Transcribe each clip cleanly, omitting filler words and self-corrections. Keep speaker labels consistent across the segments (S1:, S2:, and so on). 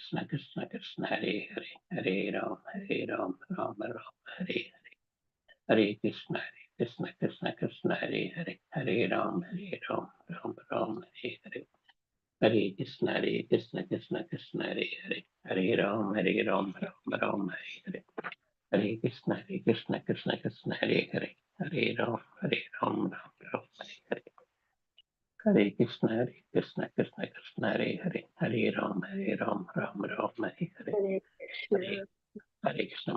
S1: Krishna Krishna Krishna Hare Hare Hare Ram Ram Ram Hare Hare Hare Krishna Krishna Krishna Hare Hare Hare Ram Ram Ram Hare Hare Hare Krishna Krishna Hare Hare Hare Ram Ram Ram Hare Hare Hare Krishna Krishna Hare Hare Hare Ram Ram Ram Hare Hare Hare Krishna Krishna Hare Hare Hare Ram Ram Ram Hare Hare
S2: Hare
S1: Hare
S2: Krishna.
S1: Hare Krishna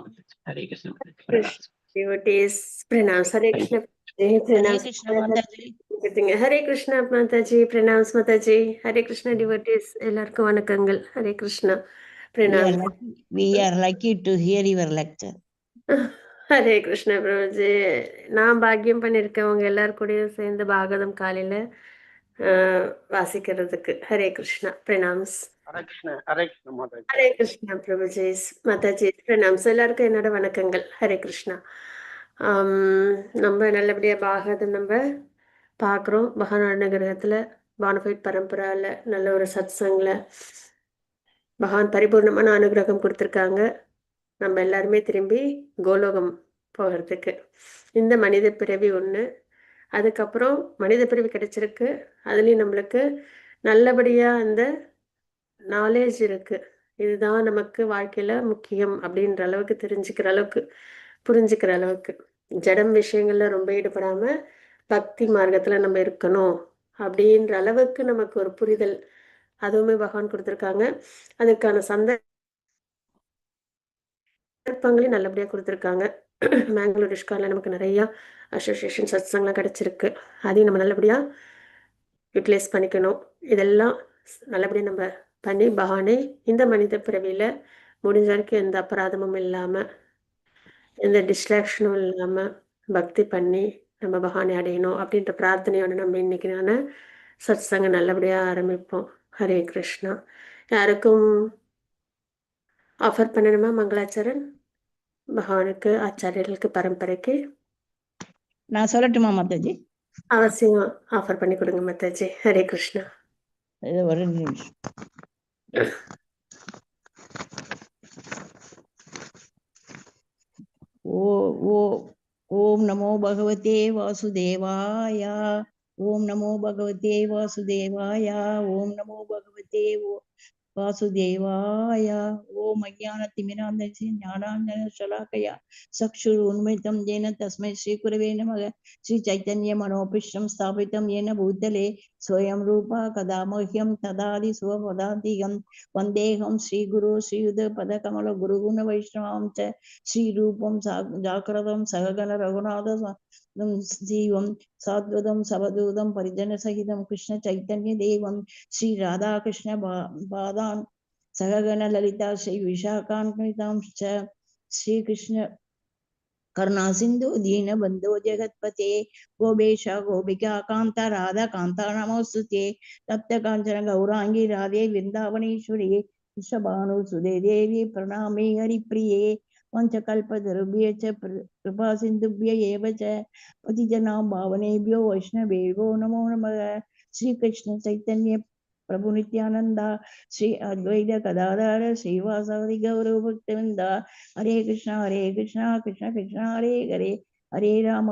S1: Hare Krishna
S2: Krishna
S1: Pranav.
S2: devotees, pranams. Hare
S1: Thank you.
S2: Krishna. Jai
S3: Hare
S2: pranams.
S3: Krishna Mataji.
S2: Hare Krishna Mataji, pranams Mataji. Hare Krishna devotees, எல்லாருக்கும் வணக்கங்கள். Hare Krishna, pranams.
S3: We are lucky to hear your lecture.
S2: Hare Krishna Prabhuji. நான் பாக்கியம் பண்ணியிருக்கேன் உங்க எல்லாரும் கூடயும் சேர்ந்து பாகவதம் காலையில வாசிக்கிறதுக்கு. ஹரே கிருஷ்ணா, பிரணாம்ஸ்.
S4: ஹரே கிருஷ்ண மாதாஜி.
S2: ஹரே கிருஷ்ணா பிரபுஜி, மாதாஜி, பிரணாம்ஸ். எல்லாருக்கும் என்னோட வணக்கங்கள். ஹரே கிருஷ்ணா. நம்ம நல்லபடியா பாகவதம் நம்ம பார்க்குறோம். பகவான் அனுகிரகத்துல பானஃபைட் பரம்பரால நல்ல ஒரு சத்சங்கில் பகவான் பரிபூர்ணமான அனுகிரகம் கொடுத்துருக்காங்க. நம்ம எல்லாருமே திரும்பி கோலோகம் போகிறதுக்கு. இந்த மனித பிறவி ஒன்று, அதுக்கப்புறம் மனித பிறவி கிடைச்சிருக்கு. அதுலேயும் நம்மளுக்கு நல்லபடியாக அந்த நாலேஜ் இருக்குது. இதுதான் நமக்கு வாழ்க்கையில் முக்கியம் அப்படின்ற அளவுக்கு தெரிஞ்சுக்கிற அளவுக்கு, புரிஞ்சுக்கிற அளவுக்கு, ஜடம் விஷயங்களில் ரொம்ப ஈடுபடாமல் பக்தி மார்க்கத்தில் நம்ம இருக்கணும் அப்படின்ற அளவுக்கு நமக்கு ஒரு புரிதல் அதுவுமே பகவான் கொடுத்துருக்காங்க. அதுக்கான சந்தர்ப்பங்களையும் நல்லபடியாக கொடுத்துருக்காங்க. மேங்களூர் இஷ்கானில் நமக்கு நிறையா அசோசியேஷன் சத்சங்கெலாம் கிடச்சிருக்கு. அதையும் நம்ம நல்லபடியாக யூட்டிலைஸ் பண்ணிக்கணும். இதெல்லாம் நல்லபடியாக நம்ம பண்ணி பகவானை இந்த மனித பிறவியில் முடிஞ்ச வரைக்கும் எந்த அபராதமும் இல்லாமல், எந்த டிஸ்ட்ராக்ஷனும் இல்லாமல் பக்தி பண்ணி நம்ம பகவானை அடையணும் அப்படின்ற பிரார்த்தனையோட நம்ம இன்னைக்கு சத்சங்க நல்லபடியாக ஆரம்பிப்போம். ஹரே கிருஷ்ணா. யாருக்கும் ஆஃபர் பண்ணணுமா மங்களாச்சரன்? பகவானுக்கு, ஆச்சாரியர்களுக்கு, பரம்பரைக்கு
S3: நான் சொல்லட்டுமா மாதாஜி?
S2: அவசியம் ஆஃபர் பண்ணி கொடுங்க மாதாஜி. ஹரே கிருஷ்ணா.
S3: ஒரு நிமிஷம். ஓம் நமோ பகவதே வாசுதேவாய. ஓம் நமோ பகவதே வாசுதேவாய. ஓம் நமோ பகவதே वासुदेवाय. ओम अज्ञानतिमिरान्धस्य ज्ञानाञ्जनशलाकया चक्षुरुन्मिलितं येन तस्मै श्रीगुरवे नमः. श्रीचैतन्यमनोभीष्टं स्थापितं येन भूतले स्वयं रूपा कदा मह्यं ददाति स्वपदान्तिकं वन्देऽहं श्रीगुरो श्रीयुतपदकमलगुरुगुणवैष्णवां च श्रीरूपं जाग्रतं सहगण रघुनाथ जीवं साद्वतं सवदूतं परिजनसहितं कृष्ण चैतन्य देवं श्री राधा कृष्ण पादान् सहगण ललिता श्री विशाखान्वितां च श्री कृष्ण करुणा सिंधु दीन बंधो जगत्पते गोपेशा गोपिका कांता राधा कांता नमोस्तुते तप्त कांचन गौरांगी राधे वृंदावनेश्वरी वृषभानुसुते देवी प्रणामे हरिप्रिये पंचकल्पतरुभ्य च कृपा सिंधुभ्य एव च पतिजनां पावनेभ्यो वैष्णवेभ्यो नमो नमः. श्री कृष्ण चैतन्य प्रभु नित्यानंदा श्री अद्वैत गदाधर श्रीवासादि गौरव भक्तवृंदा. हरे कृष्णा कृष्णा कृष्णा हरे हरे हरे राम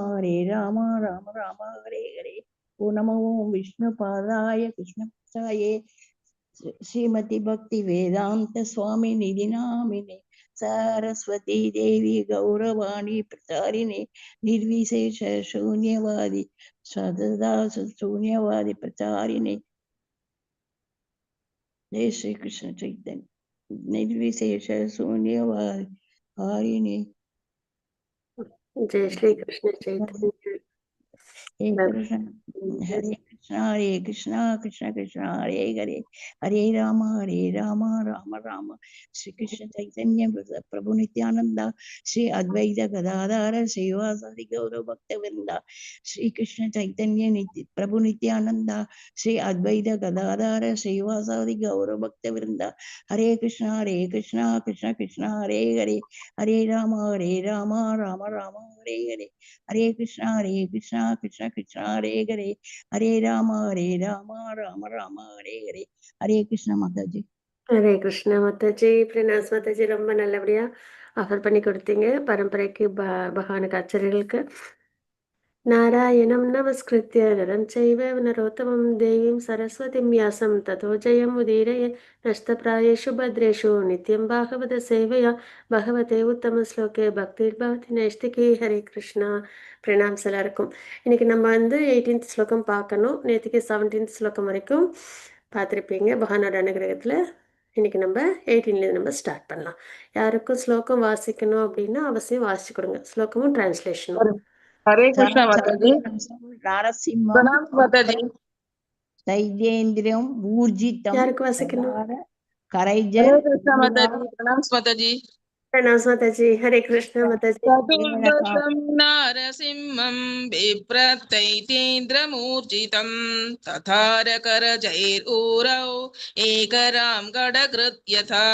S3: राम राम हरे हरे. ओ नमो विष्णुपादाय कृष्णपक्षाय श्रीमती भक्ति वेदांत स्वामी निधि नामिने सरस्वती देवी गौरवाणी प्रचारिणे निर्विशेष शून्यवादी सदा शून्यवादी प्रचारिणे. जय श्री कृष्ण चैतन्य निर्विशेष शून्यवादी.
S2: जय श्री कृष्ण चैतन्य.
S3: हरे कृष्णा कृष्ण कृष्ण हरे हरे हरे राम राम राम श्री कृष्ण चैतन्य प्रभु नित्यानंदा श्री अद्वैत गदाधर श्रीवासादि गौरव भक्तवृंदा. श्री कृष्ण चैतन्य प्रभु नित्यानंदा श्री अद्वैत गदाधर श्रीवासादि गौरव भक्तवृंदा. हरे कृष्णा कृष्ण कृष्ण हरे हरे हरे राम राम राम हरे हरे हरे कृष्णा कृष्ण कृष्ण हरे हरे हरे राम राम राम हरे हरे. हरे कृष्ण माता जी.
S2: ஹரே கிருஷ்ணா மாதாஜி. பிரணாஸ் மாதாஜி, ரொம்ப நல்லபடியா ஆஃபர் பண்ணி கொடுத்தீங்க பரம்பரைக்கு, பகவானுக்கு ஆச்சாரியர்களுக்கு. நாராயணம் நமஸ்கிருத்ய நரம் சைவ நரோத்தமம் தேவீம் சரஸ்வதிம் வியாசம் ததோ ஜெயம் உதீரய நஷ்டப்ராயேஷு பத்ரேஷு நித்யம் பாகவத சேவையா பகவதே உத்தம ஸ்லோகே பக்திர் பவதி நைஷ்டிகி. ஹரே கிருஷ்ணா. பிரணாம்ஸ் எல்லாருக்கும். இன்னைக்கு நம்ம வந்து 18th ஸ்லோகம் பார்க்கணும். நேற்றுக்கு 17th ஸ்லோகம் வரைக்கும் பார்த்துருப்பீங்க பகவானோட அனுகிரகத்தில். இன்னைக்கு நம்ம 18லேருந்து நம்ம ஸ்டார்ட் பண்ணலாம். யாருக்கும் ஸ்லோகம் வாசிக்கணும் அப்படின்னா அவசியம் வாசிச்சு கொடுங்க, ஸ்லோகமும் டிரான்ஸ்லேஷனும்.
S5: हरे कृष्णा माताजी।
S3: नारसिंहं
S5: प्रणाम माताजी।
S3: दैत्येन्द्रियं ऊर्जितं
S2: யாருக்கு வாசிக்கணும்?
S3: करैजर
S5: हरे कृष्णा माताजी। प्रणाम माताजी।
S2: பிரணாஸ் மாதாஜி. ஹரே கிருஷ்ணா மாதாஜி.
S5: चतुर्दशं नारसिंहं बिभ्रत्यैतेन्द्रमूर्जितं तथारकरजैरூரौ ஏகராம் கடகிருத்யதா.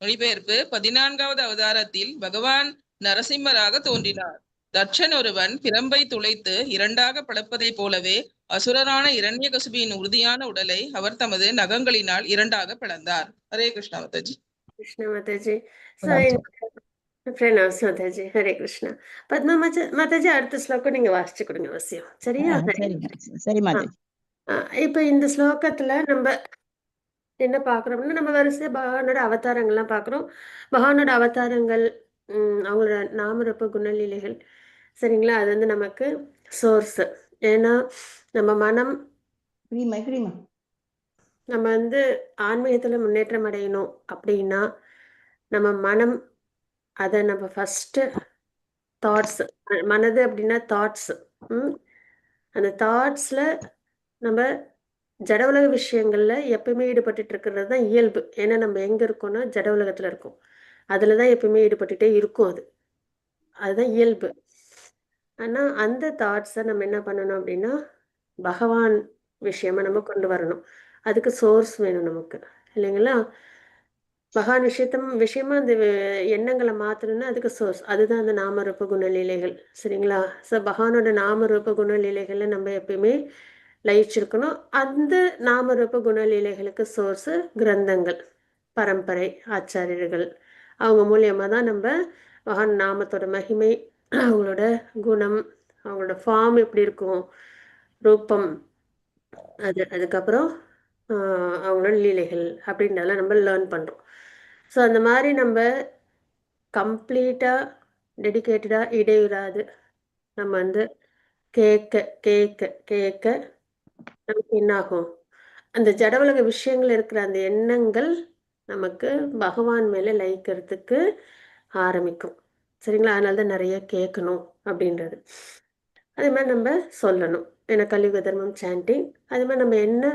S5: மொழிபெயர்ப்பு: 14வது அவதாரத்தில் பகவான் நரசிம்மராக தோன்றினார். தட்சன் ஒருவன் பிரம்பை துளைத்து இரண்டாக பிளப்பதைப் போலவே அசுரரான இரண்யகசிபியின் உறுதியான உடலை அவர் தமது நகங்களினால் இரண்டாக பிளந்தார். ஹரே கிருஷ்ணா மாதாஜி.
S2: கிருஷ்ணா மாதாஜி. பிரணாஸ் மாதாஜி. ஹரே கிருஷ்ணா. பத்மா மாதாஜி, அடுத்த ஸ்லோகம் நீங்க வாசிச்சு கொடுங்க அவசியம். சரியா?
S3: சரி மாதாஜி.
S2: இப்ப இந்த ஸ்லோகத்துல நம்ம என்ன பாக்குறோம்னா, நம்ம வரிசையா பகவானோட அவதாரங்கள்லாம் பாக்குறோம். பகவானோட அவதாரங்கள், அவங்களோட நாமரூப குணலீலைகள், சரிங்களா? அது வந்து நமக்கு சோர்ஸ். ஏன்னா நம்ம மனம், நம்ம வந்து ஆன்மீகத்துல முன்னேற்றம் அடையணும் அப்படின்னா நம்ம மனம், அதை நம்ம ஃபர்ஸ்ட் தாட்ஸ், மனது அப்படின்னா தாட்ஸ், அந்த தாட்ஸ்ல நம்ம ஜட உலக விஷயங்கள்ல எப்பயுமே ஈடுபட்டுட்டு இருக்கிறது தான் இயல்பு. ஏன்னா நம்ம எங்க இருக்கோம்னா ஜட உலகத்துல இருக்கோம், அதுலதான் எப்பயுமே ஈடுபட்டுட்டே இருக்கும். அதுதான் இயல்பு. ஆனா அந்த தாட்ஸை நம்ம என்ன பண்ணணும் அப்படின்னா பகவான் விஷயமா நம்ம கொண்டு வரணும். அதுக்கு சோர்ஸ் வேணும் நமக்கு, இல்லைங்களா? பகவான் விஷயமா அந்த எண்ணங்களை மாத்தணும்னா அதுக்கு சோர்ஸ், அதுதான் அந்த நாமரூப குணலீலைகள், சரிங்களா? ஸோ பகவானோட நாமரூப குணலீலைகளை நம்ம எப்பயுமே லயிச்சிருக்கணும். அந்த நாமரூப குணலீலைகளுக்கு சோர்ஸ் கிரந்தங்கள், பரம்பரை ஆச்சாரியர்கள், அவங்க மூலியமா தான் நம்ம பகவான் நாமத்தோட மகிமை, அவங்களோட குணம், அவங்களோட ஃபார்ம் எப்படி இருக்கும், ரூபம், அதுக்கப்புறம் அவங்களோட லீலைகள் அப்படின்றதெல்லாம் நம்ம லேர்ன் பண்ணுறோம். ஸோ அந்த மாதிரி நம்ம கம்ப்ளீட்டாக டெடிக்கேட்டடாக இடைவிடாது நம்ம வந்து கேட்க கேட்க கேட்க நமக்கு என்ன ஆகும், அந்த ஜட உலக விஷயங்கள் இருக்கிற அந்த எண்ணங்கள் நமக்கு பகவான் மேலே லயிக்கிறதுக்கு ஆரம்பிக்கும், சரிங்களா? அதனால தான் நிறைய கேட்கணும் அப்படின்றது. அதே மாதிரி நம்ம சொல்லணும், ஏன்னா கலியுக தர்மம் சாண்டிங். அதே மாதிரி நம்ம என்ன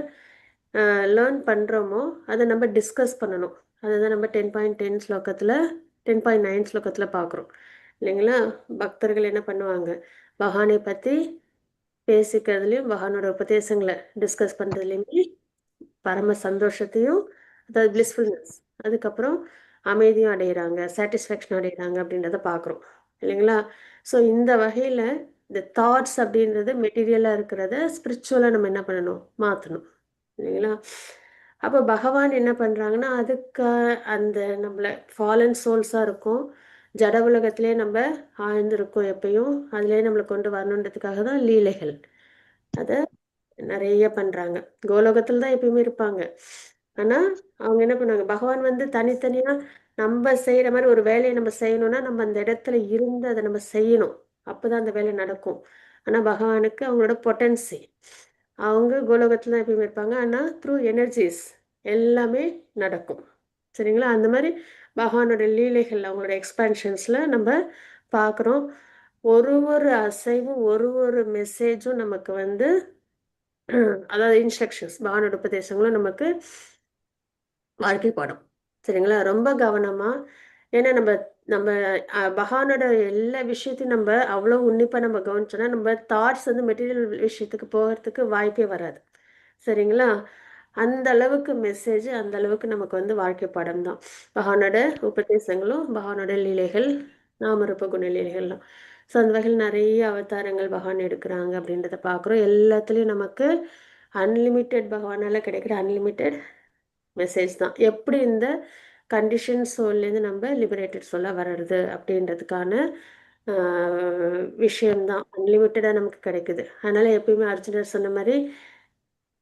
S2: லேர்ன் பண்ணுறோமோ அதை நம்ம டிஸ்கஸ் பண்ணணும். அதுதான் நம்ம 10.10 ஸ்லோகத்தில் 10.9 ஸ்லோகத்தில் பார்க்குறோம், இல்லைங்களா? பக்தர்கள் என்ன பண்ணுவாங்க, பகவானை பற்றி பேசிக்கிறதுலையும் பகவானோட உபதேசங்களை டிஸ்கஸ் பண்ணுறதுலையுமே பரம சந்தோஷத்தையும், அதாவது பிளிஸ்ஃபுல்னஸ், அதுக்கப்புறம் அமைதியும் அடைகிறாங்க, சாட்டிஸ்ஃபேக்ஷன் அடைகிறாங்க அப்படின்றத பார்க்குறோம், இல்லைங்களா? ஸோ இந்த வகையில் இந்த தாட்ஸ் அப்படின்றது மெட்டீரியலாக இருக்கிறத ஸ்பிரிச்சுவலாக நம்ம என்ன பண்ணணும், மாற்றணும், இல்லைங்களா? அப்போ பகவான் என்ன பண்ணுறாங்கன்னா, அதுக்கு அந்த நம்மளை ஃபாலன் சோல்ஸாக இருக்கும், ஜட உலகத்திலே நம்ம ஆழ்ந்திருக்கோம் எப்பயும், அதிலே நம்மளை கொண்டு வரணுன்றதுக்காக தான் லீலைகள் அதை நிறைய பண்றாங்க. கோலோகத்துல தான் எப்பயுமே இருப்பாங்க. ஆனா அவங்க என்ன பண்ணுவாங்க, பகவான் வந்து தனித்தனியா நம்ம செய்யற மாதிரி ஒரு வேலையை நம்ம செய்யணும்னா நம்ம அந்த இடத்துல இருந்து அதை நம்ம செய்யணும், அப்பதான் அந்த வேலை நடக்கும். ஆனா பகவானுக்கு அவங்களோட பொட்டன்சி, அவங்க கோலோகத்துல தான் எப்பயுமே இருப்பாங்க. ஆனா த்ரூ எனர்ஜிஸ் எல்லாமே நடக்கும், சரிங்களா? அந்த மாதிரி பகவானோட லீலைகள், அவங்களோட எக்ஸ்பான்ஷன்ஸ்ல நம்ம பார்க்குறோம். ஒரு அசைவும் ஒரு மெசேஜும் நமக்கு வந்து அதாவது இன்ஸ்ட்ரக்ஷன்ஸ், பகவானோட உபதேசங்களும் நமக்கு வாழ்க்கை பாடம், சரிங்களா? ரொம்ப கவனமா, ஏன்னா நம்ம நம்ம பகவானோட எல்லா விஷயத்தையும் நம்ம அவ்வளோ உன்னிப்பா நம்ம கவனிச்சோன்னா நம்ம தாட்ஸ் வந்து மெட்டீரியல் விஷயத்துக்கு போகிறதுக்கு வாய்ப்பே வராது, சரிங்களா? அந்த அளவுக்கு மெசேஜ், அந்த அளவுக்கு நமக்கு வந்து வாழ்க்கை பாடம் தான் பகவானோட உபதேசங்களும் பகவானோட லீலைகள், நாமரூப குண லீலைகள்லாம். ஸோ அந்த வகையில் நிறைய அவதாரங்கள் பகவான் எடுக்கிறாங்க அப்படின்றத பார்க்குறோம். எல்லாத்துலேயும் நமக்கு அன்லிமிட்டெட், பகவானால் கிடைக்கிற அன்லிமிட்டெட் மெசேஜ் தான். எப்படி இந்த கண்டிஷன் சோல்லேருந்து நம்ம லிபரேட்டட் சோலா வர்றது அப்படின்றதுக்கான விஷயம்தான் அன்லிமிட்டடாக நமக்கு கிடைக்குது. அதனால எப்பயுமே அர்ஜுனர் சொன்ன மாதிரி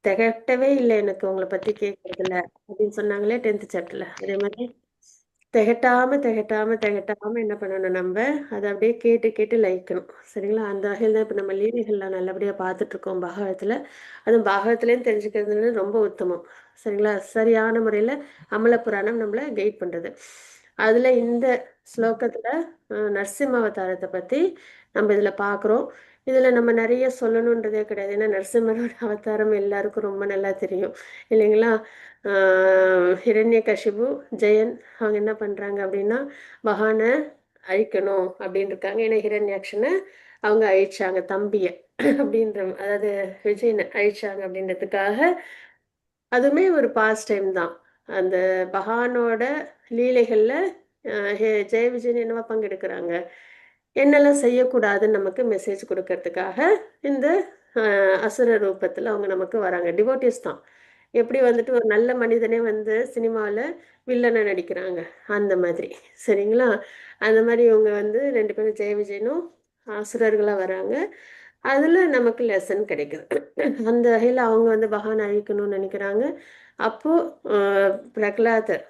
S2: திகட்டவே இல்லை எனக்கு உங்களை பற்றி கேட்கறதில்ல அப்படின்னு சொன்னாங்களே 10th சாப்டர்ல. அதே மாதிரி திகட்டாம என்ன பண்ணணும், நம்ம அதை அப்படியே கேட்டு கேட்டு லயிக்கணும். சரிங்களா? அந்த வகையில் தான் இப்போ நம்ம லீலைகள்லாம் நல்லபடியாக பார்த்துட்டு இருக்கோம் பாகவத்தில். அதுவும் பாகவத்துலேயும் தெரிஞ்சுக்கிறதுன்னு ரொம்ப உத்தமம். சரிங்களா? சரியான முறையில் அமல புராணம் நம்மளை கைட் பண்ணுறது. அதில் இந்த ஸ்லோகத்தில் நரசிம்ம அவதாரத்தை பற்றி நம்ம இதில் பார்க்குறோம். இதில் நம்ம நிறைய சொல்லணுன்றதே கிடையாது. ஏன்னா நரசிம்மரோட அவதாரம் எல்லாருக்கும் ரொம்ப நல்லா தெரியும் இல்லைங்களா? ஹிரண்யகசிபு, ஜெயன் அவங்க என்ன பண்ணுறாங்க அப்படின்னா பகவானை அழிக்கணும் அப்படின்னு இருக்காங்க. ஏன்னா ஹிரண்யாக்ஷனை அவங்க அழிச்சாங்க, தம்பியை அப்படின்ற, அதாவது விஜயனை அழிச்சாங்க அப்படின்றதுக்காக. அதுவுமே ஒரு பாஸ்ட் டைம் தான். அந்த பகவானோட லீலைகளில் ஜெய விஜயன் என்னவா பங்கெடுக்கிறாங்க, என்னெல்லாம் செய்யக்கூடாதுன்னு நமக்கு மெசேஜ் கொடுக்கறதுக்காக இந்த அசுர ரூபத்தில் அவங்க நமக்கு வராங்க. டிவோட்டிஸ் தான். எப்படி வந்துட்டு ஒரு நல்ல மனிதனே வந்து சினிமாவில் வில்லனை நடிக்கிறாங்க அந்த மாதிரி. சரிங்களா? அந்த மாதிரி இவங்க வந்து 2 பேரும் ஜெய விஜயனும் அசுரர்களாக வராங்க. அதில் நமக்கு லெசன் கிடைக்குது. அந்த வகையில் அவங்க வந்து பகவான் அழிக்கணும்னு நினைக்கிறாங்க. அப்போது பிரகலாதர்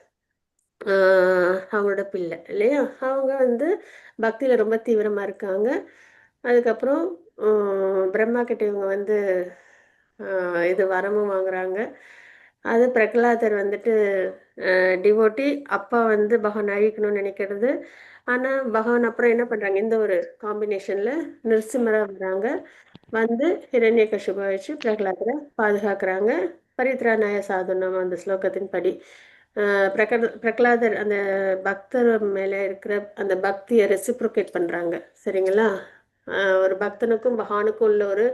S2: அவங்களோட பிள்ளை இல்லையா, அவங்க வந்து பக்தியில் ரொம்ப தீவிரமாக இருக்காங்க. அதுக்கப்புறம் பிரம்மா கிட்ட இவங்க வந்து இது வரமும் வாங்குறாங்க. அது பிரகலாதர் வந்துட்டு டிவோட்டி, அப்பா வந்து பகவான் அழிக்கணும்னு நினைக்கிறது. ஆனால் பகவான் அப்புறம் என்ன பண்ணுறாங்க, இந்த ஒரு காம்பினேஷனில் நிருசிம்மராக வராங்க. வந்து ஹிரண்யகசிபை வச்சு பிரகலாதரை பாதுகாக்கிறாங்க. பரித்ராணாய சாதுனம் அந்த ஸ்லோகத்தின் படி பிரகலாதர் அந்த பக்தர் மேலே இருக்கிற அந்த பக்தியை ரெசிப்ரோகேட் பண்ணுறாங்க. சரிங்களா? ஒரு பக்தனுக்கும் பகவானுக்கும் உள்ள ஒரு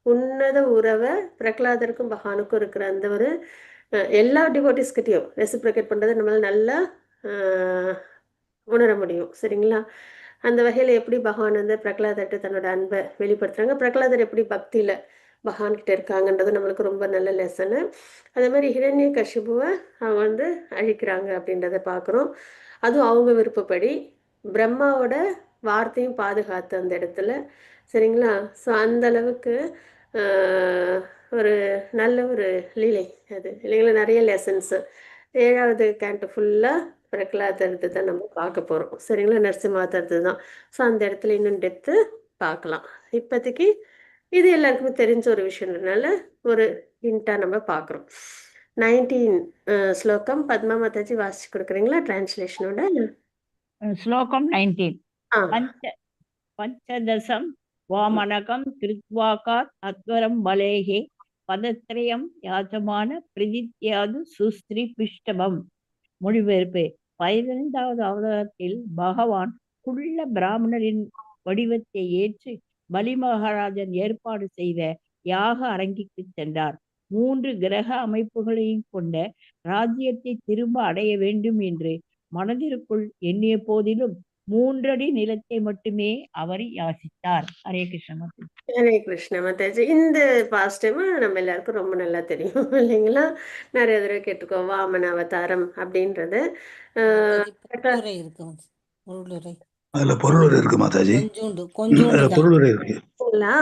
S2: உன்னத உறவை பிரகலாதருக்கும் பகவானுக்கும் இருக்கிற அந்த ஒரு எல்லா டிவோட்டிஸ்கிட்டையும் ரெசிப்ரோகேட் பண்ணுறதை நம்மளால் நல்லா உணர முடியும். சரிங்களா? அந்த வகையில் எப்படி பகவான் வந்து பிரகலாதர்கிட்ட தன்னோட அன்பை வெளிப்படுத்துறாங்க, பிரகலாதர் எப்படி பக்தியில் பகவான்கிட்ட இருக்காங்கன்றது நம்மளுக்கு ரொம்ப நல்ல லெசனு. அதே மாதிரி ஹிரண்யகசிபுவை அவங்க வந்து அழிக்கிறாங்க அப்படின்றத பார்க்குறோம். அதுவும் அவங்க விருப்பப்படி பிரம்மாவோட வார்த்தையும் பாதுகாத்து அந்த இடத்துல. சரிங்களா? ஸோ அந்த அளவுக்கு ஒரு நல்ல ஒரு லீலை அது இல்லைங்களா? நிறைய லெசன்ஸு 7வது கேண்ட்டு ஃபுல்லாக பிரகலாதர்து தான் நம்ம பார்க்க போகிறோம். சரிங்களா? நரசிம்மாவதாரது தான். ஸோ அந்த இடத்துல இன்னும் டெப்த்து பார்க்கலாம். இப்போதைக்கு இது எல்லாருக்குமே தெரிஞ்ச ஒரு விஷயம்ன்றதுனால ஒரு ஹிண்ட்டாக நம்ம பார்க்குறோம். 19 ஸ்லோகம் பத்மா மாதாஜி வாசிச்சு கொடுக்குறீங்களா டிரான்ஸ்லேஷனோட?
S3: ஸ்லோகம் 19.
S2: ஆ
S3: பஞ்சதசம் வாமனகம் கிருத்வாகாத் அத்வரம் பலேகே பதத்ரயம் யாஜமான பிரதித்யாது சுஸ்திரி பிஷ்டபம். மொழிபெயர்ப்பு. 15வது அவதாரத்தில் பகவான் குள்ள பிராமணரின் வடிவத்தை ஏற்று பலி மகாராஜன் ஏற்பாடு செய்த யாக அரங்கிற்கு சென்றார். 3 கிரக அமைப்புகளையும் கொண்ட ராஜ்யத்தை திரும்ப அடைய வேண்டும் என்று மனதிற்குள் எண்ணிய போதிலும் 3 அடி நிலத்தை மட்டுமே அவர் யாசித்தார். ஹரே கிருஷ்ண.
S2: ஹரே கிருஷ்ண மாதாஜி. இந்த பாஸ்ட் டைம் நம்ம எல்லாருக்கும் ரொம்ப நல்லா தெரியும் இல்லைங்களா? நிறைய தடவை கேட்டுக்கோம் வாமன அவதாரம் அப்படின்றது.
S6: பொருளுரை இருக்கு, பொருளுரை.
S7: அதுல பொருளுரை இருக்கு மாதாஜி,
S6: கொஞ்சோண்டு தான்.
S7: பொருளுரை இருக்கு.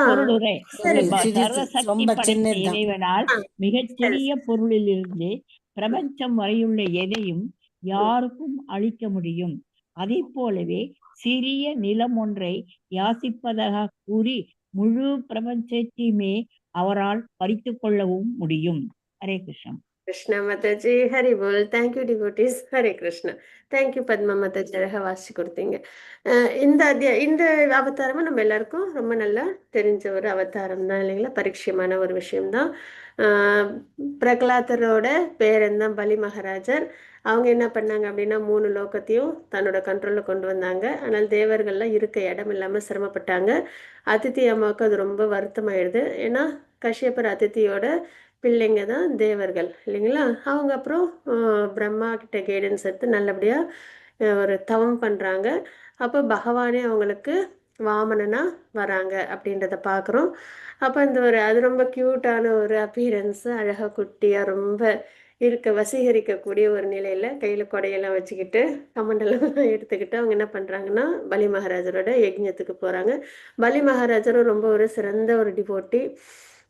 S3: பொருளுரை.
S2: சரி,
S3: சர்வசக்தி
S6: ரொம்ப
S3: படைத்த
S6: சின்னதுதான்.
S3: இறைவனால் மிகச்சிறிய பொருளிலிருந்து பிரபஞ்சம் வரையுள்ள எதையும் யாருக்கும் அளிக்க முடியும். அதே போலவே சிறிய நிலம் ஒன்றை யாசிப்பதாக கூறி முழு பிரபஞ்சத்தையுமே அவரால் பறித்து கொள்ளவும் முடியும். Hare Krishnan.
S2: Krishna Mataji. Hari Bol. Thank you devotees. Hare Krishna. Thank you Padma Mataji, அழகாக வாசிச்சு கொடுத்தீங்க. இந்த அவதாரமும் நம்ம எல்லாருக்கும் ரொம்ப நல்லா தெரிஞ்ச ஒரு அவதாரம் தான் இல்லைங்களா? பரிட்சயமான ஒரு விஷயம்தான். பிரகலாதரோட பேரன் தான் பலி மகாராஜர். அவங்க என்ன பண்ணாங்க அப்படின்னா 3 லோகத்தையும் தன்னோட கண்ட்ரோலில் கொண்டு வந்தாங்க. ஆனால் தேவர்கள்லாம் இருக்க இடம் இல்லாமல் சிரமப்பட்டாங்க. அதித்தி அம்மாவுக்கு அது ரொம்ப வருத்தமாயிடுது. ஏன்னா கஷ்யப்பர் அதித்தியோட பிள்ளைங்க தான் தேவர்கள் இல்லைங்களா? அவங்க அப்புறம் பிரம்மா கிட்ட கைடன்ஸ் எடுத்து நல்லபடியாக ஒரு தவம் பண்ணுறாங்க. அப்போ பகவானே அவங்களுக்கு வாமனனா வராங்க அப்படின்றத பார்க்குறோம். அப்போ அந்த அது ரொம்ப க்யூட்டான ஒரு அப்பீரன்ஸு, அழகாக குட்டியாக ரொம்ப வசீகரிக்கக்கூடிய ஒரு நிலையில கையில கொடையெல்லாம் வச்சுக்கிட்டு கமண்டலம் எடுத்துக்கிட்டு அவங்க என்ன பண்றாங்கன்னா பலி மகாராஜரோட யஜ்ஞத்துக்கு போறாங்க. பலி மகாராஜரும் ரொம்ப ஒரு சிறந்த ஒரு டிவோட்டி.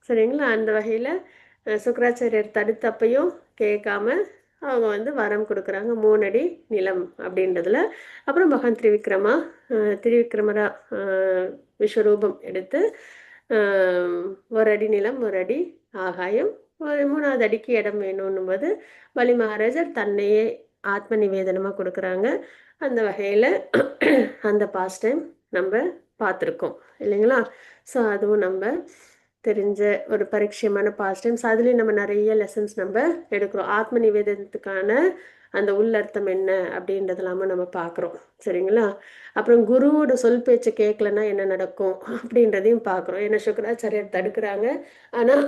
S2: சரிங்களா? அந்த வகையில சுக்கராச்சாரியர் தடுத்தப்பையும் கேட்காம அவங்க வந்து வரம் கொடுக்குறாங்க 3 அடி நிலம் அப்படின்றதுல. அப்புறம் பகவான் திரிவிக்ரமரா விஸ்வரூபம் எடுத்து 1 அடி நிலம் 1 அடி ஆகாயம் 3வது அடிக்கு இடம் வேணும்னும் போது பலி மகாராஜர் தன்னையே ஆத்ம நிவேதனமா கொடுக்குறாங்க. அந்த வகையில அந்த பாஸ்ட் டைம் நம்ம பார்த்துருக்கோம் இல்லைங்களா? ஸோ அதுவும் நம்ம தெரிஞ்ச ஒரு பரிச்சயமான பாஸ்ட் டைம்ஸ். அதுலேயும் நம்ம நிறைய லெசன்ஸ் நம்ம எடுக்கிறோம். ஆத்ம நிவேதனத்துக்கான அந்த உள்ளர்த்தம் என்ன அப்படின்றதெல்லாம நம்ம பார்க்குறோம். சரிங்களா? அப்புறம் குருவோட சொல் பேச்சை கேட்கலன்னா என்ன நடக்கும் அப்படின்றதையும் பார்க்குறோம். ஏன்னா சுக்கராச்சாரியர் தடுக்கிறாங்க. ஆனால்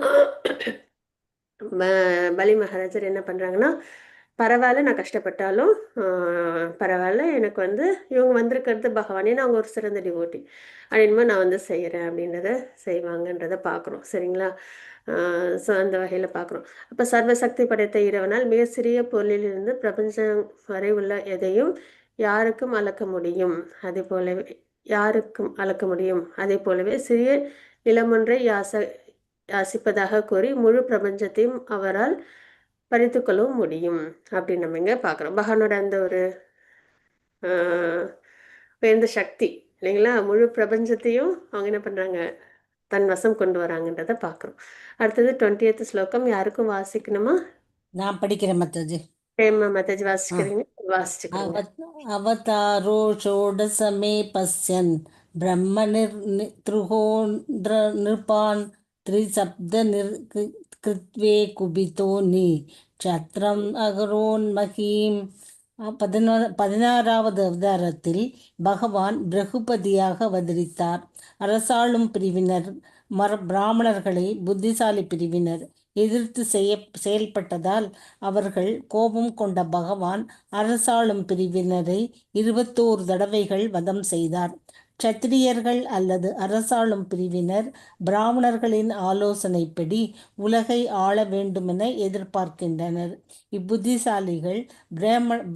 S2: பலி மகாராஜர் என்ன பண்ணுறாங்கன்னா, பரவாயில்ல நான் கஷ்டப்பட்டாலும் பரவாயில்ல, எனக்கு வந்து இவங்க வந்திருக்கிறது பகவான், ஏன்னா அவங்க ஒரு சிறந்த டிவோட்டி அப்படின்மா நான் வந்து செய்கிறேன் அப்படின்றத செய்வாங்கன்றதை பார்க்குறோம். சரிங்களா? ஸோ அந்த வகையில் பார்க்குறோம். அப்போ சர்வசக்தி படைத்த இறைவனால் மிக சிறிய பொருளிலிருந்து பிரபஞ்சம் வரை உள்ள எதையும் யாருக்கும் அளக்க முடியும். அதே போலவே அதே போலவே சிறிய நிலமொன்றை யாசிப்பதாக கூறி முழு பிரபஞ்சத்தையும் அவரால் பறித்து கொள்ளவும் முடியும் அப்படின்னு நம்ம இங்க பார்க்குறோம். பகவானோட அந்த ஒரு உயர்ந்த சக்தி இல்லைங்களா? முழு பிரபஞ்சத்தையும் அவங்க என்ன பண்றாங்க, தன் வசம் கொண்டு வராங்கன்றத பார்க்குறோம். அடுத்தது 20th ஸ்லோகம் யாருக்கும் வாசிக்கணுமா?
S6: நான் படிக்கிறேன் மாதாஜி.
S2: மாதாஜி வாசிக்கிறீங்க? வாசிச்சுக்கிறீங்க.
S6: அவதாரோ ஷோடசமே பஸ்யன் பிரம்ம திருஹோன்ற நிருபான் த்ரிசப்த கிருத்வே குபிதோ நி சத்ரம் அகரோன் மகீம். 16வது அவதாரத்தில் பகவான் பிரகுபதியாக அவதரித்தார். அரசாளும் பிரிவினர் பிராமணர்களை புத்திசாலி பிரிவினர் எதிர்த்து செயல்பட்டதால் அவர்கள் கோபம் கொண்ட பகவான் அரசாளும் பிரிவினரை 21 தடவைகள் வதம் செய்தார். க்ஷத்திரியர்கள் அல்லது அரசாளும் பிரிவினர் பிராமணர்களின் ஆலோசனைப்படி உலகை ஆள வேண்டுமென எதிர்பார்க்கின்றனர். இப்புத்திசாலிகள்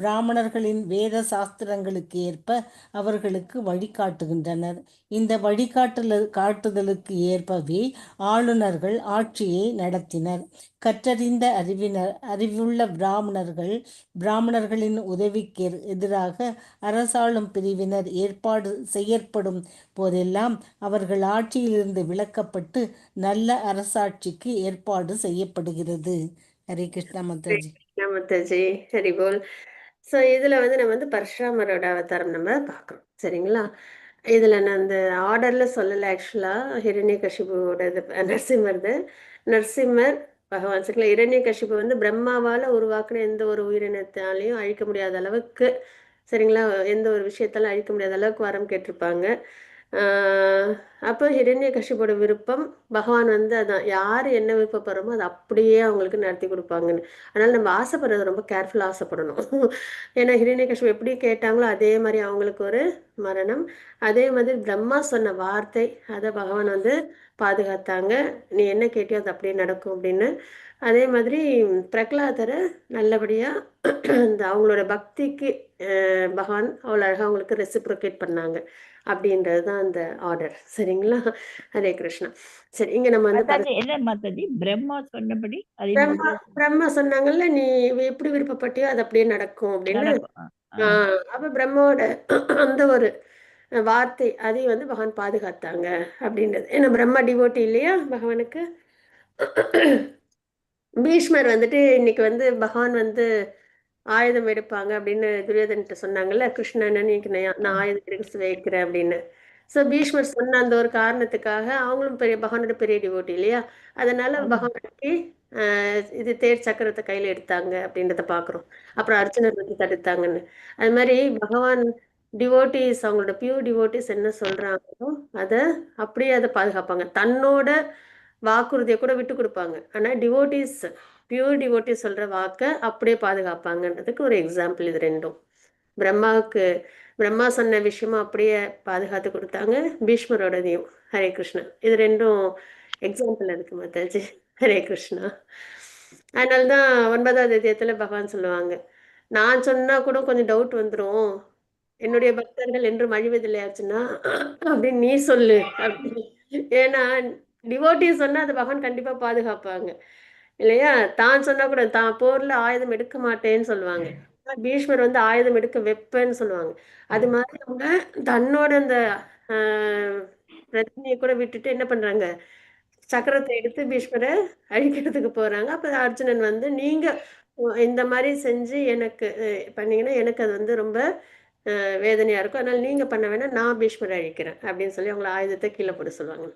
S6: பிராமணர்களின் வேத சாஸ்திரங்களுக்கு ஏற்ப அவர்களுக்கு வழிகாட்டுகின்றனர். இந்த வழிகாட்டுதலுக்கு ஏற்பவே ஆளுநர்கள் ஆட்சியை நடத்தினர். கற்றறிந்த அறிவுள்ள பிராமணர்களின் உதவிக்கு எதிராக அரசாளும் பிரிவினர் செயற்படும் போதெல்லாம் அவர்கள் ஆட்சியிலிருந்து விலக்கப்பட்டு நல்ல அரசாட்சிக்கு ஏற்பாடு செய்யப்படுகிறது. ஹரே கிருஷ்ணா மாதாஜி.
S2: மாதாஜி ஹரிபோல். ஸோ இதுல வந்து நம்ம வந்து பரசுராமரோட அவதாரம் நம்ம பார்க்குறோம். சரிங்களா? இதுல நான் அந்த ஆர்டர்ல சொல்லலை. ஆக்சுவலா ஹிரண்யகசிபுவோட நரசிம்மர் பகவான். சரிங்களா? ஹிரண்யகசிபு வந்து பிரம்மாவால உருவாக்குன எந்த ஒரு உயிரினத்தாலையும் அழிக்க முடியாத அளவுக்கு, சரிங்களா, எந்த ஒரு விஷயத்தாலும் அழிக்க முடியாத அளவுக்கு வரம் கேட்டிருப்பாங்க. அப்போ ஹிரண்யகசிபோட விருப்பம் பகவான் வந்து அதான், யார் என்ன விருப்பப்படுறோமோ அதை அப்படியே அவங்களுக்கு நடத்தி கொடுப்பாங்கன்னு. அதனால நம்ம ஆசைப்படுறது ரொம்ப கேர்ஃபுல்லாக ஆசைப்படணும். ஏன்னா ஹிரண்யகசிபு எப்படி கேட்டாங்களோ அதே மாதிரி அவங்களுக்கு ஒரு மரணம். அதே மாதிரி பிரம்மா சொன்ன வார்த்தை அதை பகவான் வந்து பாதுகாத்தாங்க. நீ என்ன கேட்டியோ அது அப்படியே நடக்கும் அப்படின்னு. அதே மாதிரி பிரகலாதரை நல்லபடியா இந்த அவங்களோட பக்திக்கு பகவான் அவ்வளோ அழகாக அவங்களுக்கு ரெசிப்ரோகேட் பண்ணாங்க அப்படின்றது தான் அந்த ஆர்டர். சரிங்களா? ஹரே கிருஷ்ணா. சரி, இங்க நம்ம வந்து
S3: என்ன மாதாஜி பிரம்மா சொன்னபடி
S2: பிரம்மா சொன்னாங்கல்ல, நீ எப்படி விருப்பப்பட்டியோ அது அப்படியே நடக்கும் அப்படின்னு. அப்ப பிரம்மாவோட அந்த ஒரு வார்த்தை அதையும் வந்து பகவான் பாதுகாத்தாங்க அப்படின்றது. ஏன்னா பிரம்மா டிவோட்டி இல்லையா பகவானுக்கு. பீஷ்மர் வந்துட்டு இன்னைக்கு வந்து பகவான் வந்து ஆயுதம் எடுப்பாங்க அப்படின்னு துரியோதன்கிட்ட சொன்னாங்கல்ல, கிருஷ்ணன் நான் ஆயுதம் எடுக்க வைக்கிறேன் அப்படின்னு. ஸோ பீஷ்மர் சொன்ன அந்த ஒரு காரணத்துக்காக அவங்களும் பகவானோட பெரிய டிவோட்டி இல்லையா, அதனால பகவானுக்கு இது தேர் சக்கரத்தை கையில எடுத்தாங்க அப்படின்றத பாக்குறோம். அப்புறம் அர்ஜுனர் வந்து தடுத்தாங்கன்னு. அது மாதிரி பகவான் டிவோட்டிஸ், அவங்களோட பியூர் டிவோட்டிஸ் என்ன சொல்றாங்களோ அதை அப்படியே அதை பாதுகாப்பாங்க. தன்னோட வாக்குறுதியை கூட விட்டு கொடுப்பாங்க. ஆனா பியூர் டிவோட்டிஸ் சொல்ற வாக்கை அப்படியே பாதுகாப்பாங்கன்றதுக்கு ஒரு எக்ஸாம்பிள் இது ரெண்டும். பிரம்மா சொன்ன விஷயமும் அப்படியே பாதுகாத்து கொடுத்தாங்க, பீஷ்மரோடதையும். ஹரே கிருஷ்ணா. இது ரெண்டும் எக்ஸாம்பிள் இருக்கு மாதாஜி. ஹரே கிருஷ்ணா. அதனால தான் 9வது அத்தியாயத்துல பகவான் சொல்லுவாங்க, நான் சொன்னா கூட கொஞ்சம் டவுட் வந்துரும். என்னுடைய பக்தர்கள் என்றும் அழிவதில்லையாச்சுன்னா அப்படின்னு நீ சொல்லு அப்படின்னு. ஏன்னா டிவோட்டி சொன்னா அது பகவான் கண்டிப்பா பாதுகாப்பாங்க இல்லையா? தான் சொன்னா கூட தான் போர்ல ஆயுதம் எடுக்க மாட்டேன்னு சொல்லுவாங்க. பீஷ்மர் வந்து ஆயுதம் எடுக்க வைப்பேன்னு சொல்லுவாங்க. அது மாதிரி அவங்க தன்னோட அந்த பிரச்சனையை கூட விட்டுட்டு என்ன பண்றாங்க, சக்கரத்தை எடுத்து பீஷ்மரை அழிக்கிறதுக்கு போறாங்க. அப்ப அர்ஜுனன் வந்து நீங்க இந்த மாதிரி செஞ்சு எனக்கு பண்ணீங்கன்னா எனக்கு அது வந்து ரொம்ப வேதனையா இருக்கும். அதனால நீங்க பண்ண வேணாம், நான் பீஷ்மரை அழிக்கிறேன் அப்படின்னு சொல்லி அவங்கள ஆயுதத்தை கீழே போட சொல்லுவாங்க.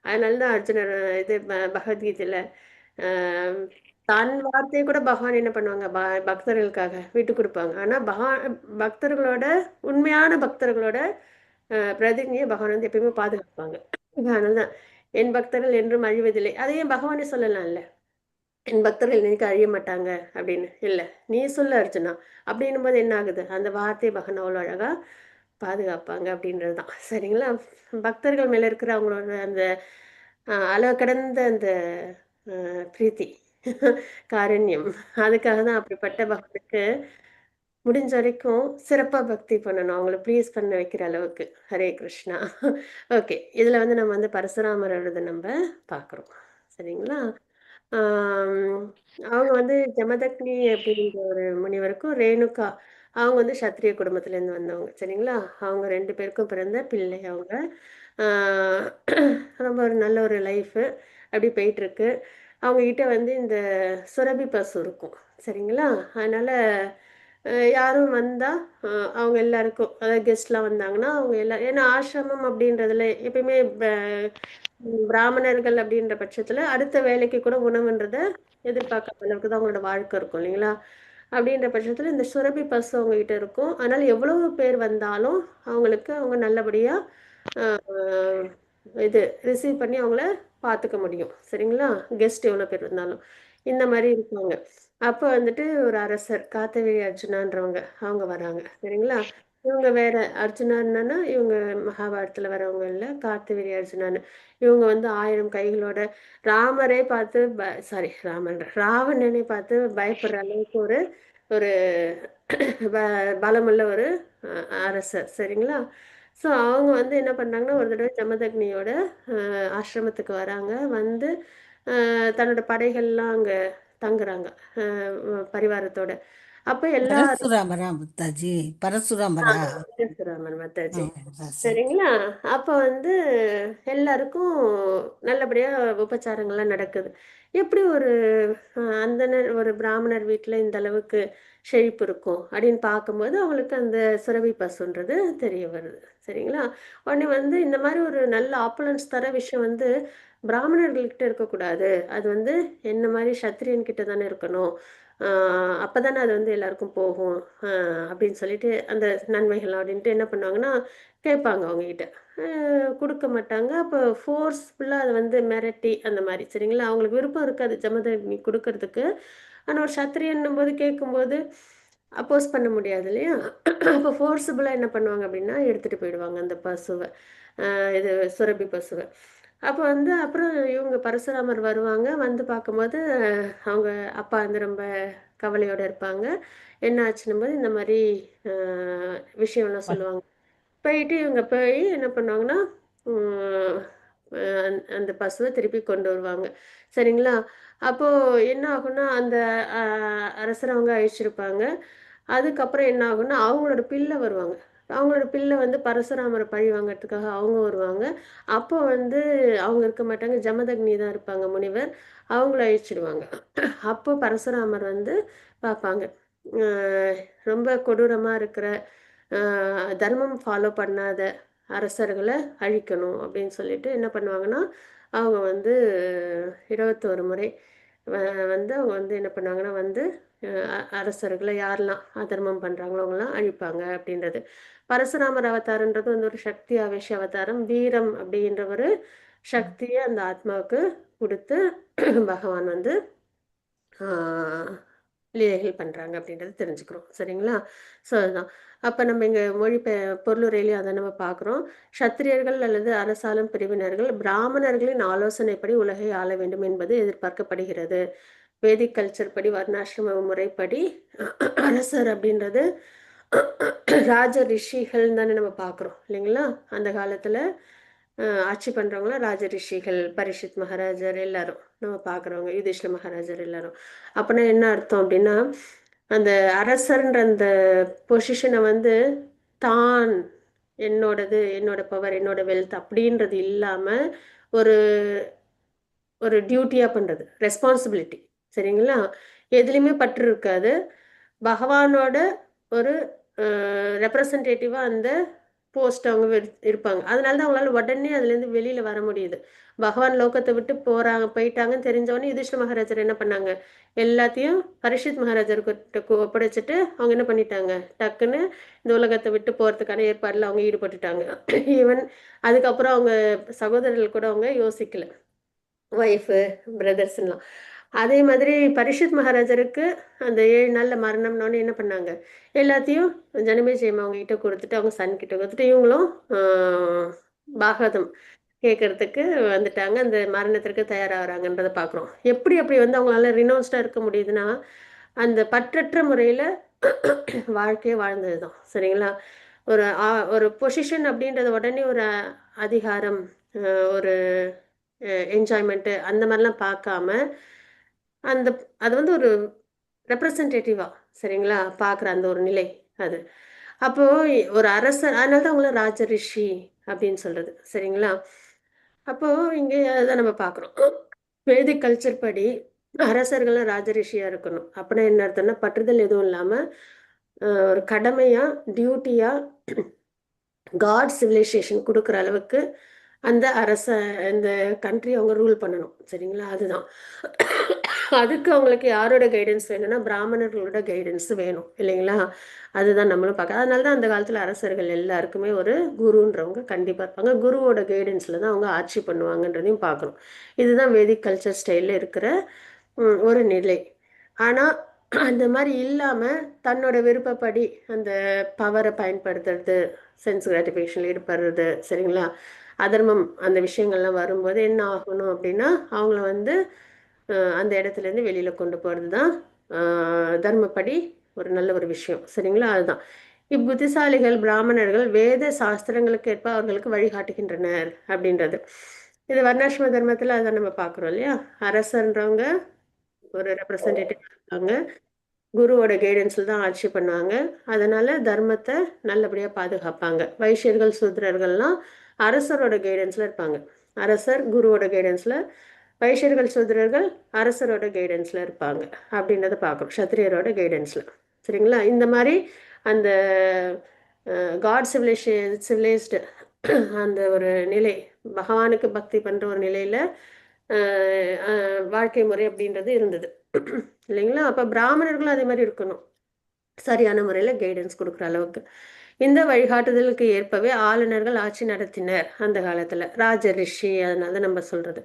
S2: அதனால தான் அர்ஜுனர் இது பகவத்கீதையில ஆஹ் தன் வார்த்தையை கூட பகவான் என்ன பண்ணுவாங்க, பக்தர்களுக்காக விட்டு கொடுப்பாங்க. ஆனா பக்தர்களோட உண்மையான பக்தர்களோட பிரதிஜையை பகவான் வந்து எப்பயுமே பாதுகாப்பாங்க. அதனாலதான் என் பக்தர்கள் என்றும் அழிவதில்லை. அதையும் பகவானே சொல்லலாம்ல, என் பக்தர்கள் இன்னைக்கு அழிய மாட்டாங்க அப்படின்னு. இல்ல, நீ சொல்லு அர்ஜுனா அப்படின்னும் போது என்ன ஆகுது, அந்த வார்த்தையை பகவான் அவ்வளோ அழகா பாதுகாப்பாங்க அப்படின்றதுதான். சரிங்களா? பக்தர்கள் மேல இருக்கிற அவங்களோட அந்த அளவு கடந்த அந்த பிரீத்தி காருண்யம், அதுக்காக தான் அப்படிப்பட்ட பக்தருக்கு முடிஞ்ச வரைக்கும் சிறப்பா பக்தி பண்ணணும், அவங்கள ப்ளீஸ் பண்ண வைக்கிற அளவுக்கு. ஹரே கிருஷ்ணா. ஓகே, இதுல வந்து நம்ம வந்து பரசுராமர் எழுத நம்ம பார்க்குறோம். சரிங்களா? ஆம், அவங்க வந்து ஜமதக்னி அப்படின்ற ஒரு முனிவருக்கும் ரேணுகா, அவங்க வந்து சத்திரிய குடும்பத்துல இருந்து வந்தவங்க. சரிங்களா? அவங்க 2 பேருக்கும் பிறந்த பிள்ளை அவங்க. ஆஹ் ரொம்ப ஒரு நல்ல ஒரு லைஃபு அப்படி போயிட்டு இருக்கு. அவங்க கிட்ட வந்து இந்த சுரபி பசு இருக்கும். சரிங்களா? அதனால யாரும் வந்தா அவங்க எல்லாருக்கும், அதாவது கெஸ்ட்லாம் வந்தாங்கன்னா அவங்க எல்லாம், ஏன்னா ஆசிரமம் அப்படின்றதுல எப்பயுமே பிராமணர்கள் அப்படின்ற பட்சத்துல அடுத்த வேலைக்கு கூட உணவுன்றத எதிர்பார்க்காத அளவுக்கு தான் அவங்களோட வாழ்க்கை இருக்கும் இல்லைங்களா? அப்படின்ற பட்சத்துல இந்த சுரபி பசு அவங்க கிட்ட இருக்கும். அதனால எவ்வளவு பேர் வந்தாலும் அவங்களுக்கு அவங்க நல்லபடியா ஆஹ் இது ரிசீவ் பண்ணி அவங்கள பார்த்துக்க முடியும். சரிங்களா? கெஸ்ட் எவ்வளவு பேர் இருந்தாலும் இந்த மாதிரி இருப்பாங்க. அப்போ வந்துட்டு ஒரு அரசர் காத்தவேரி அர்ஜுனான்றவங்க அவங்க வராங்க. சரிங்களா? இவங்க வேற அர்ஜுனான்னா இவங்க மகாபாரதத்துல வரவங்க இல்ல, காத்தவேரி அர்ஜுனான்னு. இவங்க வந்து 1000 கைகளோட ராமரே பார்த்து சாரி ராமன் ராவணனை பார்த்து பயப்படுற அளவுக்கு ஒரு ஒரு பலமுள்ள ஒரு அரசர். சரிங்களா? ஸோ அவங்க வந்து என்ன பண்ணாங்கன்னா ஒரு தடவை ஜமதக்னியோட ஆசிரமத்துக்கு வராங்க. வந்து தன்னோட படைகள்லாம் அங்க தங்குறாங்க பரிவாரத்தோட. அப்ப எல்லாரும்
S6: பரசுராமரா முத்தாஜி? பரசுராமரா?
S2: ராமன் மத்தாஜி.
S6: சரி.
S2: சரிங்களா? அப்ப வந்து எல்லாருக்கும் நல்லபடியா உபச்சாரங்கள்லாம் நடக்குது. எப்படி ஒரு அந்தணர் ஒரு பிராமணர் வீட்டுல இந்த அளவுக்கு செழிப்பு இருக்கும் அப்படின்னு பார்க்கும்போது அவங்களுக்கு அந்த சுரபி பசுன்றது தெரிய வருது. சரிங்களா? உடனே வந்து இந்த மாதிரி ஒரு நல்ல ஆப்புலன்ஸ் தர விஷயம் வந்து பிராமணர்கள்கிட்ட இருக்கக்கூடாது, அது வந்து என்ன மாதிரி சத்திரியன் கிட்ட தானே இருக்கணும். அப்பதானே அது வந்து எல்லாருக்கும் போகும் அப்படின்னு சொல்லிட்டு அந்த நன்மைகள் அப்படின்ட்டு என்ன பண்ணுவாங்கன்னா கேட்பாங்க அவங்க கிட்ட. கொடுக்க மாட்டாங்க. அப்போ ஃபோர்ஸ்ஃபுல்லாக அதை வந்து மிரட்டி அந்த மாதிரி. சரிங்களா? அவங்களுக்கு விருப்பம் இருக்காது ஜமதக்னி கொடுக்கறதுக்கு. ஆனால் ஒரு சத்திரியன்னும் போது கேட்கும்போது அப்போஸ் பண்ண முடியாது இல்லையா? அப்போ ஃபோர்ஸபுளாக என்ன பண்ணுவாங்க அப்படின்னா எடுத்துகிட்டு போயிடுவாங்க அந்த பசுவை, இது சுரபி பசுவை. அப்போ வந்து அப்புறம் இவங்க பரசுராமர் வருவாங்க. வந்து பார்க்கும்போது அவங்க அப்பா வந்து ரொம்ப கவலையோட இருப்பாங்க. என்ன ஆச்சுன்னும் போது இந்த மாதிரி விஷயம்லாம் சொல்லுவாங்க. போயிட்டு இவங்க போய் என்ன பண்ணுவாங்கன்னா உம், அந்த பசுவை திருப்பி கொண்டு வருவாங்க. சரிங்களா? அப்போ என்ன ஆகும்னா அந்த அரசர் அவங்க அழிச்சிருப்பாங்க. அதுக்கப்புறம் என்ன ஆகும்னா அவங்களோட பிள்ளை வருவாங்க. அவங்களோட பிள்ளை வந்து பரசுராமரை பழி வாங்கறதுக்காக அவங்க வருவாங்க. அப்போ வந்து அவங்க இருக்க மாட்டாங்க, ஜமதக்னி தான் இருப்பாங்க முனிவர். அவங்கள அழிச்சிடுவாங்க. அப்போ பரசுராமர் வந்து பார்ப்பாங்க, அஹ் ரொம்ப கொடூரமா இருக்கிற தர்மம் ஃபாலோ பண்ணாத அரசர்களை அழிக்கணும் அப்படின்னு சொல்லிட்டு என்ன பண்ணுவாங்கன்னா அவங்க வந்து 21 முறை வந்து அவங்க வந்து என்ன பண்ணுவாங்கன்னா வந்து அரசர்களை யாரெல்லாம் அதர்மம் பண்றாங்களோ அவங்களாம் அழிப்பாங்க அப்படின்றது. பரசுராமர் அவதாரன்றது வந்து ஒரு சக்தி ஆவேச அவதாரம். வீரம் அப்படின்ற ஒரு சக்தியை அந்த ஆத்மாவுக்கு கொடுத்து பகவான் வந்து ஆஹ் லீலைகள் பண்றாங்க அப்படின்றத தெரிஞ்சுக்கிறோம். சரிங்களா? ஸோ அதுதான். அப்ப நம்ம இங்க பொருளுரையிலையும் அதை நம்ம பார்க்குறோம். சத்திரியர்கள் அல்லது அரசாளும் பிரிவினர்கள் பிராமணர்களின் ஆலோசனைப்படி உலகை ஆள வேண்டும் என்பது எதிர்பார்க்கப்படுகிறது. வேதிக் கல்ச்சர் படி வர்ணாசிரம முறைப்படி அரசர் அப்படின்றது ராஜ ரிஷிகள் தானே நம்ம பார்க்குறோம் இல்லைங்களா? அந்த காலத்துல ஆட்சி பண்றவங்கள ராஜ ரிஷிகள், பரிஷித் மகாராஜர் எல்லாரும் நம்ம பார்க்குறவங்க, யுதிஷ்ட மகாராஜர் எல்லாரும். அப்படின்னா என்ன அர்த்தம் அப்படின்னா, அந்த அரசர்ன்ற அந்த பொசிஷனை வந்து தான் என்னோடது, என்னோட பவர், என்னோட வெல்த் அப்படின்றது இல்லாம ஒரு ஒரு டியூட்டியா பண்றது, ரெஸ்பான்சிபிலிட்டி. சரிங்களா? எதுலையுமே பற்று இருக்காது. பகவானோட ஒரு ரெப்ரசன்டேட்டிவா அந்த போஸ்ட் அவங்க இருப்பாங்க. அதனால தான் அவங்களால உடனே அதுலேருந்து வெளியில வர முடியுது. பகவான் லோகத்தை விட்டு போயிட்டாங்கன்னு தெரிஞ்சவொடனே யுதிஷ்ட மகாராஜர் என்ன பண்ணாங்க, எல்லாத்தையும் பரிஷித் மகாராஜர்கிட்ட ஒப்படைச்சிட்டு அவங்க என்ன பண்ணிட்டாங்க, டக்குன்னு இந்த உலகத்தை விட்டு போறதுக்கான ஏற்பாடுல அவங்க ஈடுபட்டுட்டாங்க. ஈவன் அதுக்கப்புறம் அவங்க சகோதரர்கள் கூட அவங்க யோசிக்கல, ஒய்ஃபு பிரதர்ஸ்லாம். அதே மாதிரி பரிஷித் மகாராஜருக்கு அந்த 7 நாள்ல மரணம்னோடனே என்ன பண்ணாங்க, எல்லாத்தையும் ஜனமேஜயம் அவங்க கிட்ட கொடுத்துட்டு, அவங்க சன் கிட்ட கொடுத்துட்டு, இவங்களும் பாகவதம் கேட்கறதுக்கு வந்துட்டாங்க. அந்த மரணத்திற்கு தயாராகிறாங்கன்றதை பார்க்குறோம். எப்படி அப்படி வந்து அவங்களால ரினோன்ஸ்டாக இருக்க முடியுதுன்னா, அந்த பற்றற்ற முறையில் வாழ்க்கையே வாழ்ந்தது தான். சரிங்களா? ஒரு பொசிஷன் அப்படின்றது உடனே ஒரு அதிகாரம், ஒரு என்ஜாய்மெண்ட்டு அந்த மாதிரிலாம் பார்க்காம, அந்த அது வந்து ஒரு ரெப்ரசன்டேட்டிவா, சரிங்களா, பார்க்குற அந்த ஒரு நிலை அது. அப்போ ஒரு அரசர், அதனால தான் அவங்கள ராஜரிஷி அப்படின்னு சொல்றது. சரிங்களா? அப்போ இங்கே அதான் நம்ம பார்க்குறோம். வேதிக் கல்ச்சர் படி அரசர்களும் ராஜரிஷியா இருக்கணும். அப்படின்னா என்ன அர்த்தம்னா, பற்றுதல் எதுவும் இல்லாம ஒரு கடமையா, டியூட்டியா காட் சிவிலைசேஷன் கொடுக்குற அளவுக்கு அந்த இந்த கண்ட்ரி அவங்க ரூல் பண்ணணும். சரிங்களா? அதுதான். அதுக்கு அவங்களுக்கு யாரோட கைடன்ஸ் வேணும்னா, பிராமணர்களோட கைடன்ஸ் வேணும் இல்லைங்களா? அதுதான் நம்மளும் பார்க்க. அதனால தான் அந்த காலத்தில் அரசர்கள் எல்லாருக்குமே ஒரு குருன்றவங்க கண்டிப்பாக இருப்பாங்க. குருவோட கைடன்ஸில் தான் அவங்க ஆட்சி பண்ணுவாங்கன்றதையும் பார்க்கணும். இதுதான் வேதிக் கல்ச்சர் ஸ்டைலில் இருக்கிற ஒரு நிலை. ஆனால் அந்த மாதிரி இல்லாமல் தன்னோட விருப்பப்படி அந்த பவரை பயன்படுத்துறது, சென்ஸ் கிராட்டிஃபிகேஷனில் ஈடுபடுறது, சரிங்களா, அதர்மம் அந்த விஷயங்கள்லாம் வரும்போது என்ன ஆகணும் அப்படின்னா, அவங்கள வந்து அந்த இடத்துலேருந்து வெளியில் கொண்டு போகிறது தான் தர்மப்படி ஒரு நல்ல ஒரு விஷயம். சரிங்களா? அதுதான் இப்புத்திசாலிகள் பிராமணர்கள் வேத சாஸ்திரங்களுக்கு ஏற்ப அவர்களுக்கு வழிகாட்டுகின்றனர் அப்படின்றது. இது வர்ணாசிரம தர்மத்தில் அதை நம்ம பார்க்குறோம் இல்லையா? அரசன்றவங்க ஒரு ரெப்ரசன்டேட்டிவ் இருக்காங்க, குருவோட கைடன்ஸில் தான் ஆட்சி பண்ணுவாங்க. அதனால தர்மத்தை நல்லபடியாக பாதுகாப்பாங்க. வைஷ்யர்கள் சூத்ரர்கள்லாம் அரசரோட கைடன்ஸில் இருப்பாங்க. அரசர் குருவோட கைடன்ஸில், வைஷ்யர்கள் சூத்ரர்கள் அரசரோட கைடன்ஸில் இருப்பாங்க அப்படின்றத பார்க்குறோம், க்ஷத்ரியரோட கைடன்ஸில். சரிங்களா? இந்த மாதிரி அந்த காட் சிவிலைஸ்டு அந்த ஒரு நிலை, பகவானுக்கு பக்தி பண்ணுற ஒரு நிலையில் வாழ்க்கை முறை அப்படின்றது இருந்தது இல்லைங்களா? அப்போ பிராமணர்களும் அதே மாதிரி இருக்கணும், சரியான முறையில் கைடன்ஸ் கொடுக்குற அளவுக்கு. இந்த வழிகாட்டுதலுக்கு ஏற்பவே ஆளுநர்கள் ஆட்சி நடத்தினர் அந்த காலத்தில், ராஜ ரிஷி. அதனால நம்ம சொல்றது,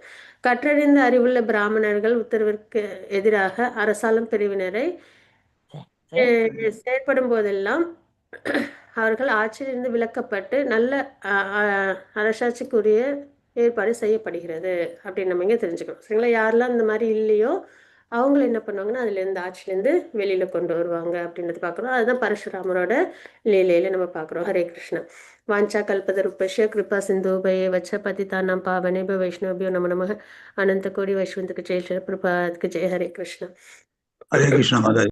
S2: கற்றறிந்த அறிவுள்ள பிராமணர்கள் உத்தரவிற்கு எதிராக அரசாளும் பிரிவினரை செயற்படும் போதெல்லாம் அவர்கள் ஆட்சியிலிருந்து விலக்கப்பட்டு நல்ல அரசாட்சிக்குரிய ஏற்பாடு செய்யப்படுகிறது அப்படின்னு நம்ம இங்கே தெரிஞ்சுக்கணும். சரிங்களா? யாரெல்லாம் இந்த மாதிரி இல்லையோ அவங்கள என்ன பண்ணுவாங்கன்னா அதுலேருந்து ஆட்சியிலேருந்து வெளியில் கொண்டு வருவாங்க அப்படின்றது பார்க்குறோம். அதுதான் பரசுராமரோட லீலையில நம்ம பார்க்குறோம். ஹரே கிருஷ்ணா. வாஞ்சா கல்பதருப்பஷ்ய கிருபா சிந்தூபயே வச்ச பதிதானாம் பாவனேப வைஷ்ணவபியோ நம நமः. அனந்த கோடி வைஷ்வந்துக்கு ஜெய் பிரபாத்க்கு ஜெய். ஹரே கிருஷ்ணா.
S7: ஹரே கிருஷ்ணா மாதாஜி.